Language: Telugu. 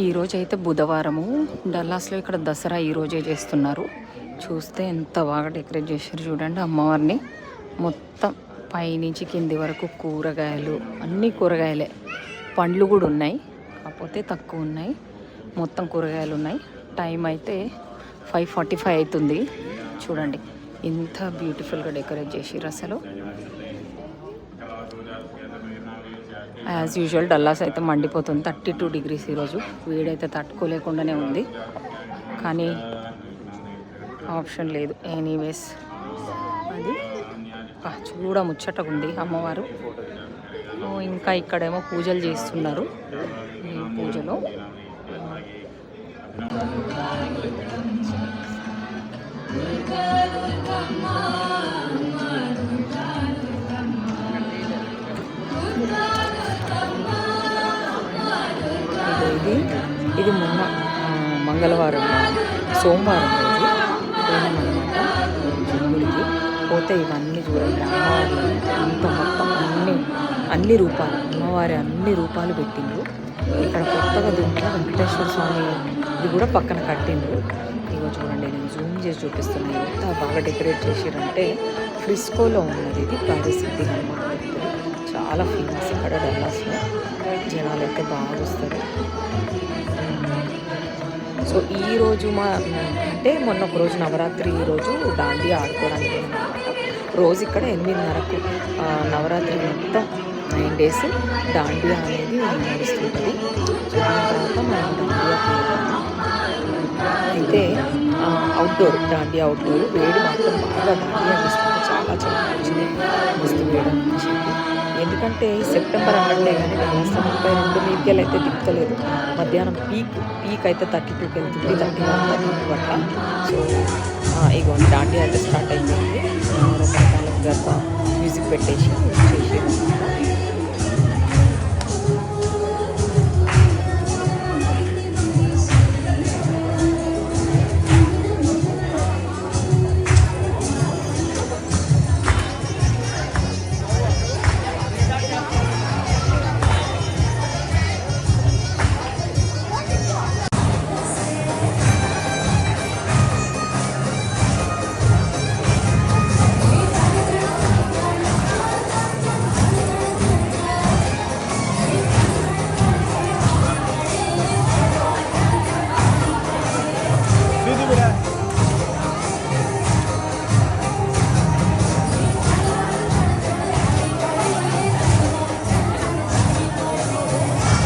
ఈరోజు అయితే బుధవారము. డల్లాస్లో ఇక్కడ దసరా ఈరోజే చేస్తున్నారు. చూస్తే ఎంత బాగా డెకరేట్ చేశారు చూడండి అమ్మవారిని. మొత్తం పైనుంచి కింది వరకు కూరగాయలు, అన్ని కూరగాయలే. పండ్లు కూడా ఉన్నాయి, కాకపోతే తక్కువ ఉన్నాయి. మొత్తం కూరగాయలు ఉన్నాయి. టైం అయితే 5:45 అవుతుంది. చూడండి ఎంత బ్యూటిఫుల్గా డెకరేట్ చేసిర్రు అసలు. యాజ్ యూజువల్ డల్లాస్ అయితే మండిపోతుంది. 32 degrees ఈరోజు. వేడైతే తట్టుకోలేకుండానే ఉంది, కానీ ఆప్షన్ లేదు. ఎనీవేస్ అది చూడ ముచ్చటగా ఉంది అమ్మవారు. ఇంకా ఇక్కడేమో పూజలు చేస్తున్నారు. ఈ పూజలో ఇది మొన్న మంగళవారం సోమవారం రోజు పోయినామన్నమాట గుడికి. పోతే ఇవన్నీ చూడండి అమ్మవారి అంత మొత్తం అన్ని రూపాలు, అమ్మవారి అన్ని రూపాలు పెట్టిండ్రు. ఇక్కడ కొత్తగా దీంట్లో వెంకటేశ్వర స్వామి ఇది కూడా పక్కన కట్టిండ్రు. ఇగో చూడండి, నేను జూమ్ చేసి చూపిస్తున్నాను. ఎంత బాగా డెకరేట్ చేసిరంటే ఫ్రిస్కోలో ఉన్నది. ఇది పారిసిద్ధి హనుమాన్ టెంపుల్, చాలా ఫేమస్ ఇక్కడ డల్లాస్లో. జనాలు అయితే బాగా వస్తారు. సో ఈరోజు అంటే మొన్న ఒక రోజు నవరాత్రి, ఈరోజు దాండియా ఆడుకోవడానికి అనమాట. రోజు ఇక్కడ 8:30కు నవరాత్రి మొత్తం 9 days దాండియా అనేది నడుస్తుంటుంది. సో దాని తర్వాత మనం దాండియాకి అయితే అవుట్డోర్ దాండియా అవుట్డోర్. వేడి మాత్రం బాగా దాండియా ఇస్తుంది, చాలా చాలా వచ్చింది, మస్తు వేడి అనిపించింది. ఎందుకంటే సెప్టెంబర్ అన్నట్లే కానీ డల్లాస్ 32 మీకెళ్ళి అయితే దిక్కుతలేదు. మధ్యాహ్నం పీక్ అయితే 32కి వెళ్తుంది, 31, 32 అట్లా. సో ఇగో దాండియా అయితే స్టార్ట్ అయిపోయింది. రకరకాల గర్భ మ్యూజిక్ పెట్టేసి చేసి